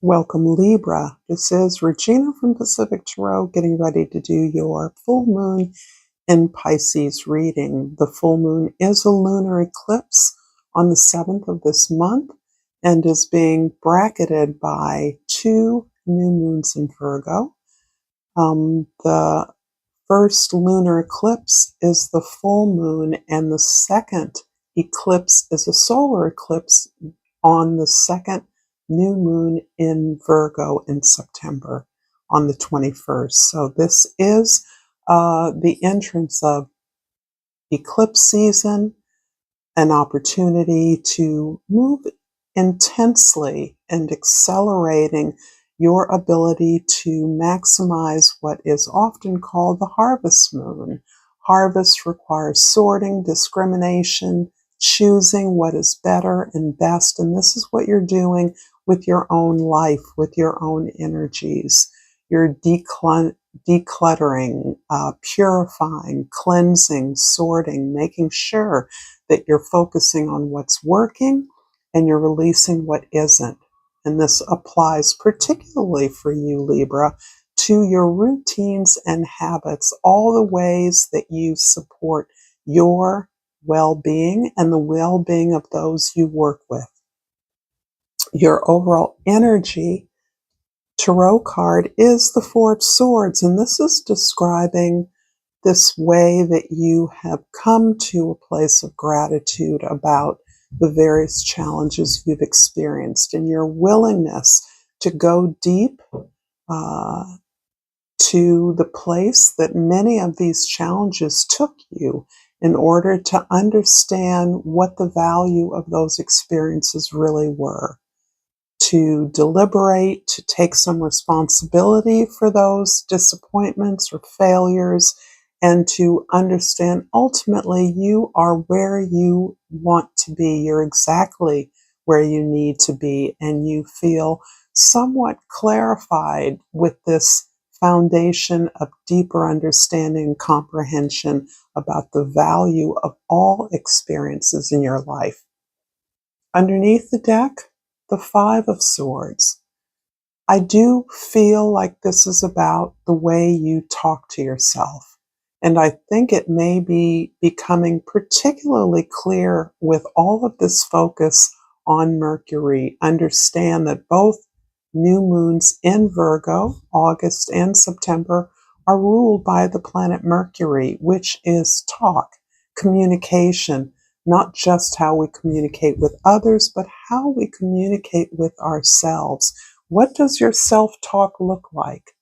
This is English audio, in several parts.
Welcome, Libra. This is Regina from Pacific Tarot getting ready to do your full moon in Pisces reading. The full moon is a lunar eclipse on the 7th of this month and is being bracketed by 2 new moons in Virgo. The first lunar eclipse is the full moon, and the second eclipse is a solar eclipse on the second new moon in Virgo in September on the 21st. So this is the entrance of eclipse season, an opportunity to move intensely and accelerating your ability to maximize what is often called the harvest moon. Harvest requires sorting, discrimination, choosing what is better and best, and this is what you're doing with your own life, with your own energies. You're decluttering, purifying, cleansing, sorting, making sure that you're focusing on what's working and you're releasing what isn't. And this applies particularly for you, Libra, to your routines and habits, all the ways that you support your well-being and the well-being of those you work with. Your overall energy tarot card is the Four of Swords, and this is describing this way that you have come to a place of gratitude about the various challenges you've experienced and your willingness to go deep to the place that many of these challenges took you in order to understand what the value of those experiences really were, to deliberate, to take some responsibility for those disappointments or failures, and to understand ultimately you are where you want to be. You're exactly where you need to be, and you feel somewhat clarified with this foundation of deeper understanding and comprehension about the value of all experiences in your life. Underneath the deck, the Five of Swords. I do feel like this is about the way you talk to yourself. And I think it may be becoming particularly clear with all of this focus on Mercury. Understand that both new moons in Virgo, August and September, are ruled by the planet Mercury, which is talk, communication, not just how we communicate with others, but how we communicate with ourselves. What does your self-talk look like?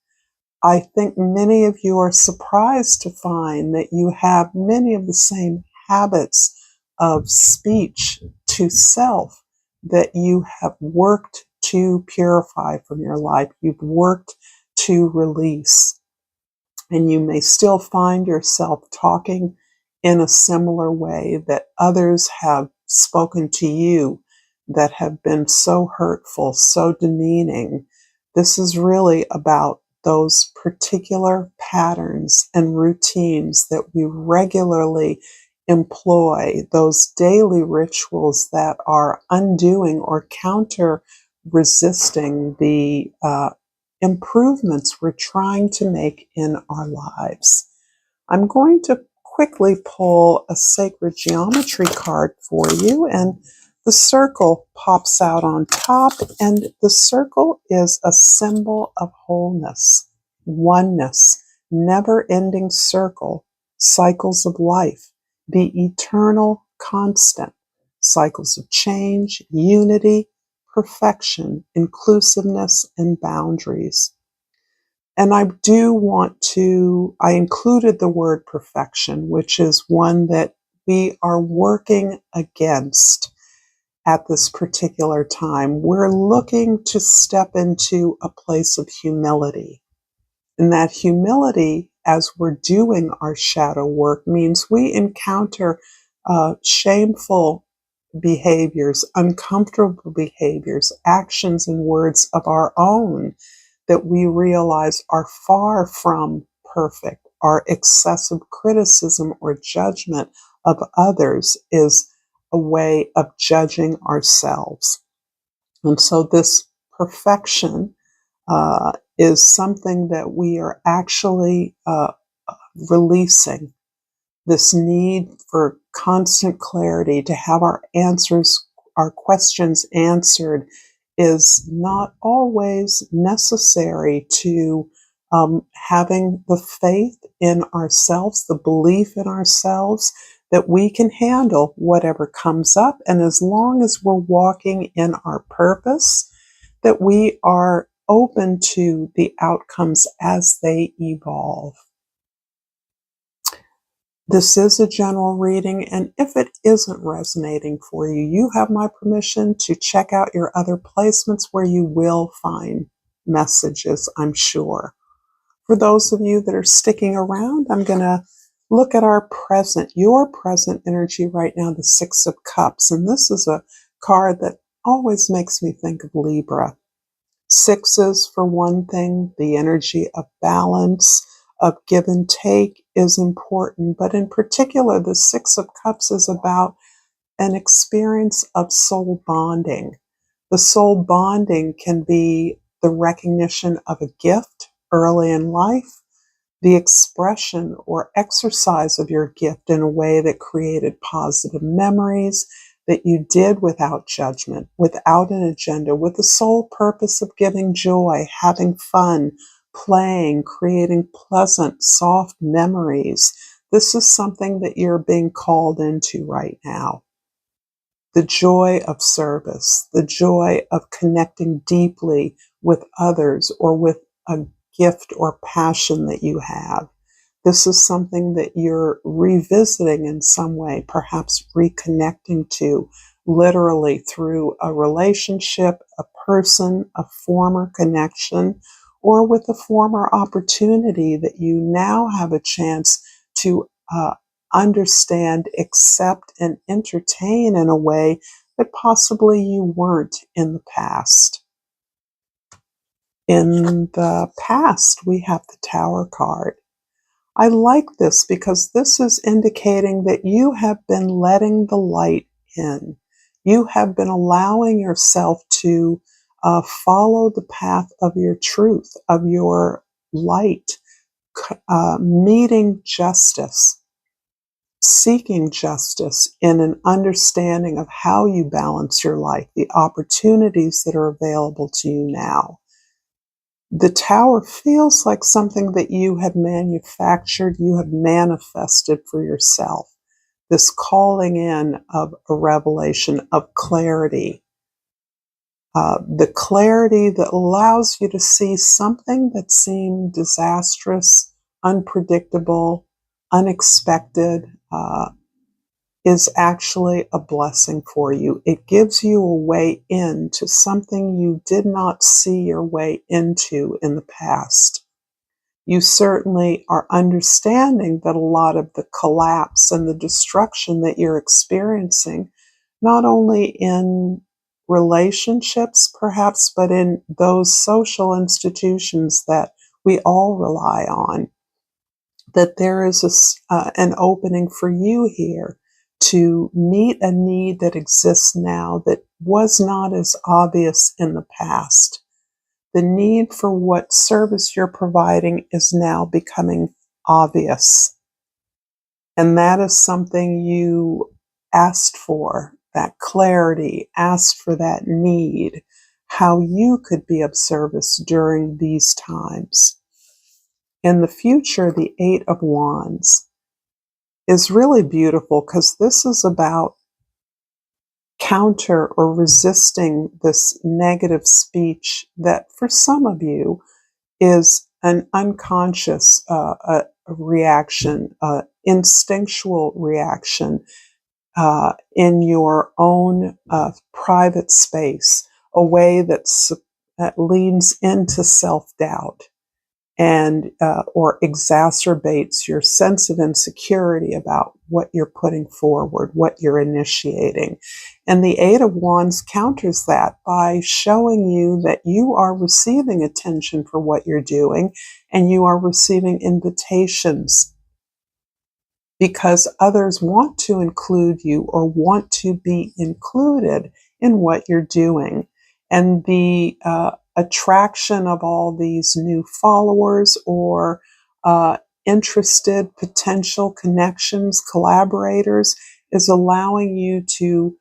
I think many of you are surprised to find that you have many of the same habits of speech to self that you have worked to purify from your life. You've worked to release. And you may still find yourself talking in a similar way that others have spoken to you that have been so hurtful, so demeaning. This is really about those particular patterns and routines that we regularly employ, those daily rituals that are undoing or counter resisting the improvements we're trying to make in our lives. I'm going to quickly pull a sacred geometry card for you, and the circle pops out on top, and the circle is a symbol of wholeness, oneness, never-ending circle, cycles of life, the eternal constant, cycles of change, unity, perfection, inclusiveness, and boundaries. And I included the word perfection, which is one that we are working against at this particular time. We're looking to step into a place of humility. And that humility, as we're doing our shadow work, means we encounter shameful behaviors, uncomfortable behaviors, actions and words of our own that we realize are far from perfect. Our excessive criticism or judgment of others is a way of judging ourselves. And so this perfection is something that we are actually releasing. This need for constant clarity, to have our questions answered, is not always necessary to having the faith in ourselves, the belief in ourselves that we can handle whatever comes up. And as long as we're walking in our purpose, that we are open to the outcomes as they evolve. This is a general reading, and if it isn't resonating for you, you have my permission to check out your other placements where you will find messages, I'm sure. For those of you that are sticking around, I'm going to look at your present energy right now, the Six of Cups. And this is a card that always makes me think of Libra. Sixes, for one thing, the energy of balance, of give and take is important. But in particular, the Six of Cups is about an experience of soul bonding. The soul bonding can be the recognition of a gift early in life, the expression or exercise of your gift in a way that created positive memories that you did without judgment, without an agenda, with the sole purpose of giving joy, having fun, playing, creating pleasant, soft memories. This is something that you're being called into right now. The joy of service, the joy of connecting deeply with others or with a gift or passion that you have. This is something that you're revisiting in some way, perhaps reconnecting to, literally through a relationship, a person, a former connection, or with a former opportunity that you now have a chance to understand, accept, and entertain in a way that possibly you weren't in the past. In the past, we have the Tower card. I like this because this is indicating that you have been letting the light in. You have been allowing yourself to follow the path of your truth, of your light, meeting justice, seeking justice in an understanding of how you balance your life, the opportunities that are available to you now. The Tower feels like something that you have manufactured, you have manifested for yourself. This calling in of a revelation of clarity. The clarity that allows you to see something that seemed disastrous, unpredictable, unexpected, is actually a blessing for you. It gives you a way into something you did not see your way into in the past. You certainly are understanding that a lot of the collapse and the destruction that you're experiencing, not only in relationships perhaps, but in those social institutions that we all rely on, that there is an opening for you here to meet a need that exists now that was not as obvious in the past. The need for what service you're providing is now becoming obvious. And that is something you asked for, that clarity, asked for that need, how you could be of service during these times. In the future, the Eight of Wands is really beautiful because this is about counter or resisting this negative speech that for some of you is an unconscious reaction, instinctual reaction in your own private space, a way that leans into self-doubt and or exacerbates your sense of insecurity about what you're putting forward, what you're initiating. And the Eight of Wands counters that by showing you that you are receiving attention for what you're doing, and you are receiving invitations because others want to include you or want to be included in what you're doing. And the attraction of all these new followers or interested potential connections, collaborators, is allowing you to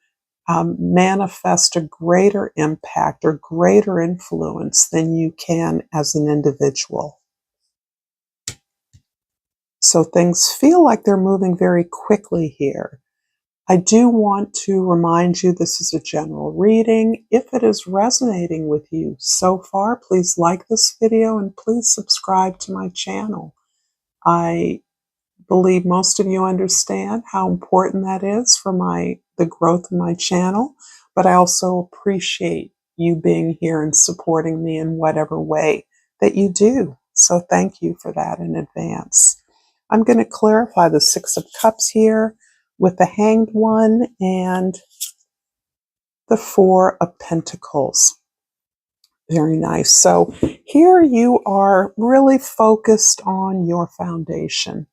manifest a greater impact or greater influence than you can as an individual. So things feel like they're moving very quickly here. I do want to remind you this is a general reading. If it is resonating with you so far, please like this video and please subscribe to my channel. I believe most of you understand how important that is for the growth of my channel, but I also appreciate you being here and supporting me in whatever way that you do. So thank you for that in advance. I'm going to clarify the Six of Cups here with the Hanged One and the Four of Pentacles. Very nice. So here you are really focused on your foundation.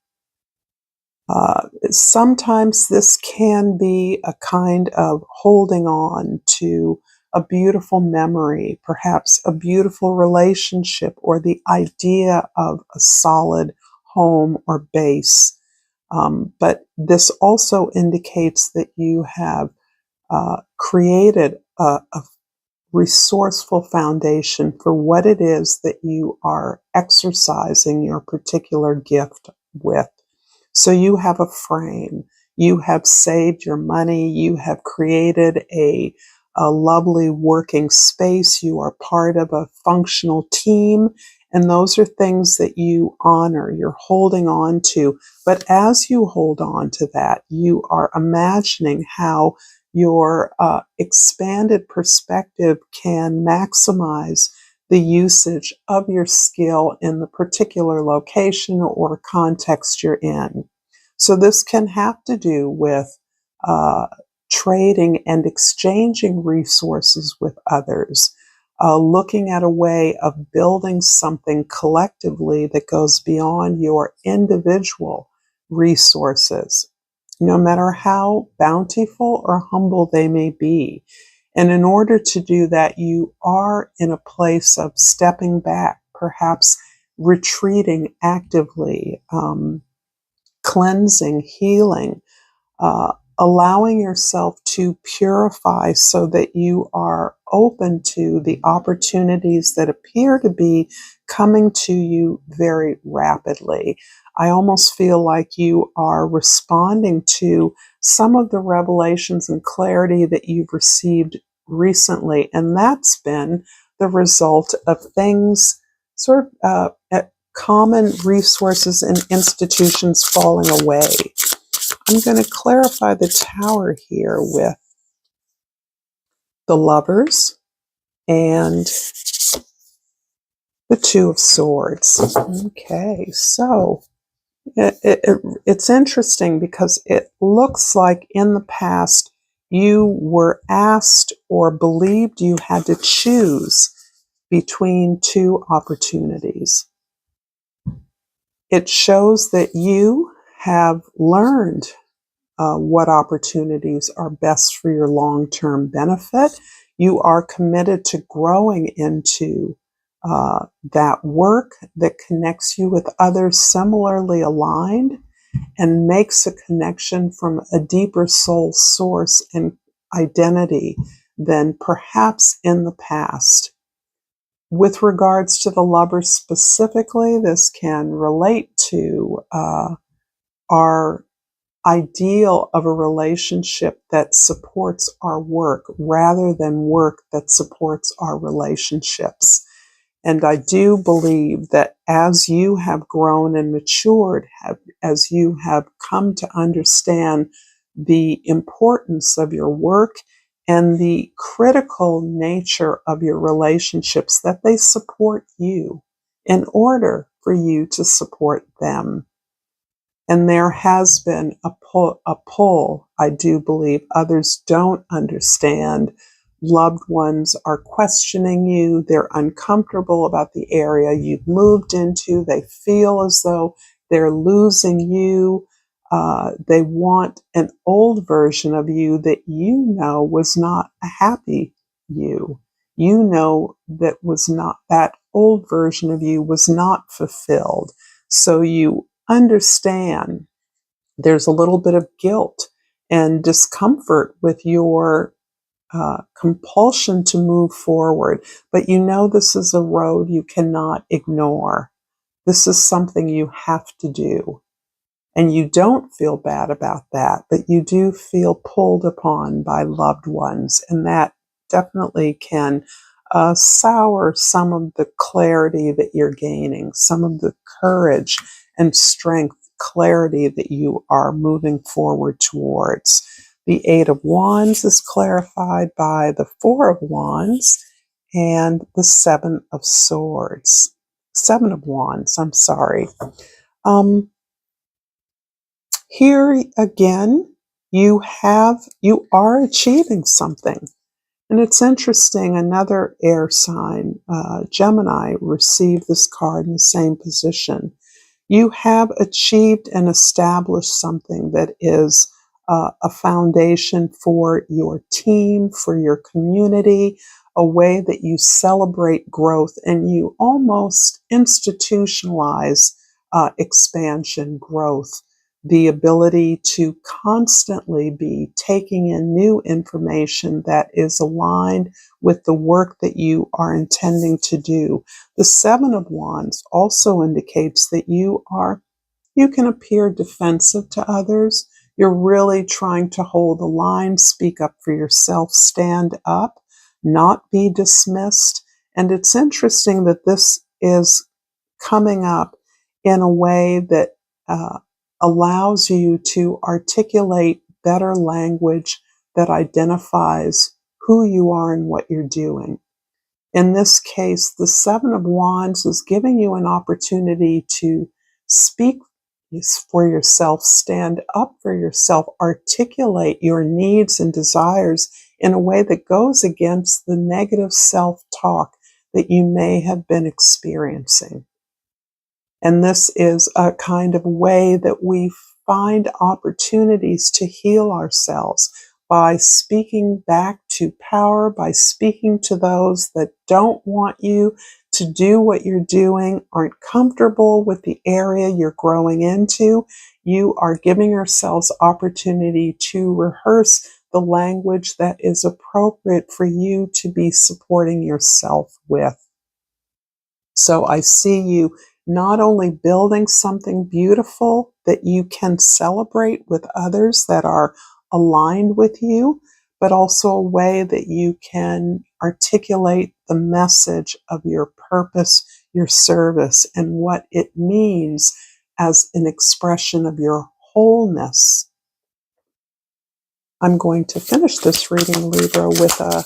Sometimes this can be a kind of holding on to a beautiful memory, perhaps a beautiful relationship, or the idea of a solid home or base. But this also indicates that you have created a resourceful foundation for what it is that you are exercising your particular gift with. So you have a frame, you have saved your money, you have created a lovely working space, you are part of a functional team, and those are things that you honor, you're holding on to. But as you hold on to that, you are imagining how your expanded perspective can maximize the usage of your skill in the particular location or context you're in. So this can have to do with trading and exchanging resources with others, looking at a way of building something collectively that goes beyond your individual resources, no matter how bountiful or humble they may be. And in order to do that, you are in a place of stepping back, perhaps retreating actively, cleansing, healing, allowing yourself to purify so that you are open to the opportunities that appear to be coming to you very rapidly. I almost feel like you are responding to some of the revelations and clarity that you've received recently, and that's been the result of things sort of common resources and institutions falling away. I'm going to clarify the Tower here with the Lovers and the Two of Swords. Okay, so it's interesting because it looks like in the past you were asked or believed you had to choose between two opportunities. It shows that you have learned what opportunities are best for your long-term benefit. You are committed to growing into that work that connects you with others similarly aligned and makes a connection from a deeper soul source and identity than perhaps in the past. With regards to the Lovers specifically, this can relate to our ideal of a relationship that supports our work rather than work that supports our relationships. And I do believe that as you have grown and matured, as you have come to understand the importance of your work and the critical nature of your relationships, that they support you in order for you to support them. And there has been a pull, I do believe. Others don't understand. Loved ones are questioning you. They're uncomfortable about the area you've moved into. They feel as though they're losing you. They want an old version of you that you know was not a happy you. you know that old version of you was not fulfilled. So you understand there's a little bit of guilt and discomfort with your compulsion to move forward, but you know this is a road you cannot ignore. This is something you have to do. And you don't feel bad about that, but you do feel pulled upon by loved ones. And that definitely can sour some of the clarity that you're gaining, some of the courage and strength, clarity that you are moving forward towards. The Eight of Wands is clarified by the Four of Wands and the Seven of Swords. Seven of Wands, I'm sorry. Here again, you are achieving something. And it's interesting, another air sign, Gemini, received this card in the same position. You have achieved and established something that is a foundation for your team, for your community, a way that you celebrate growth and you almost institutionalize expansion, growth, the ability to constantly be taking in new information that is aligned with the work that you are intending to do. The Seven of Wands also indicates that you can appear defensive to others. You're really trying to hold the line, speak up for yourself, stand up, not be dismissed. And it's interesting that this is coming up in a way that allows you to articulate better language that identifies who you are and what you're doing. In this case, the Seven of Wands is giving you an opportunity to speak for yourself, stand up for yourself, articulate your needs and desires in a way that goes against the negative self-talk that you may have been experiencing. And this is a kind of way that we find opportunities to heal ourselves by speaking back to power, by speaking to those that don't want you to do what you're doing, aren't comfortable with the area you're growing into. You are giving yourselves opportunity to rehearse the language that is appropriate for you to be supporting yourself with. So I see you not only building something beautiful that you can celebrate with others that are aligned with you, but also a way that you can articulate the message of your purpose, your service, and what it means as an expression of your wholeness. I'm going to finish this reading, Libra, with a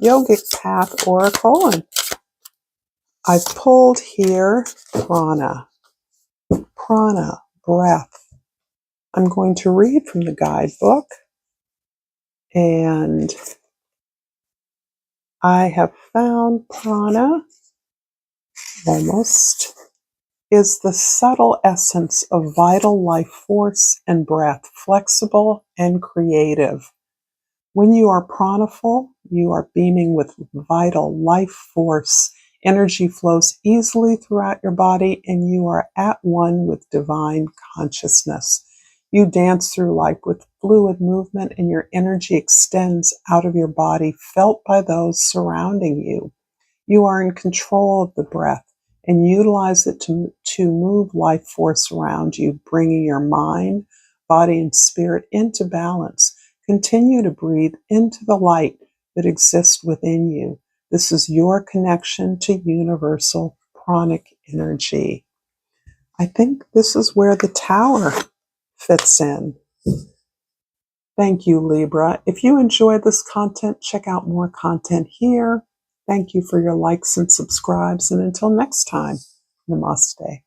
yogic path oracle, and I've pulled here prana, breath. I'm going to read from the guidebook, and I have found prana almost is the subtle essence of vital life force and breath, flexible and creative. When you are pranaful, you are beaming with vital life force. Energy flows easily throughout your body, and you are at one with divine consciousness. You dance through life with fluid movement, and your energy extends out of your body, felt by those surrounding you. You are in control of the breath and utilize it to move life force around you, bringing your mind, body, and spirit into balance. Continue to breathe into the light that exists within you. This is your connection to universal pranic energy. I think this is where the tower fits in. Thank you, Libra. If you enjoyed this content, check out more content here. Thank you for your likes and subscribes. And until next time, namaste.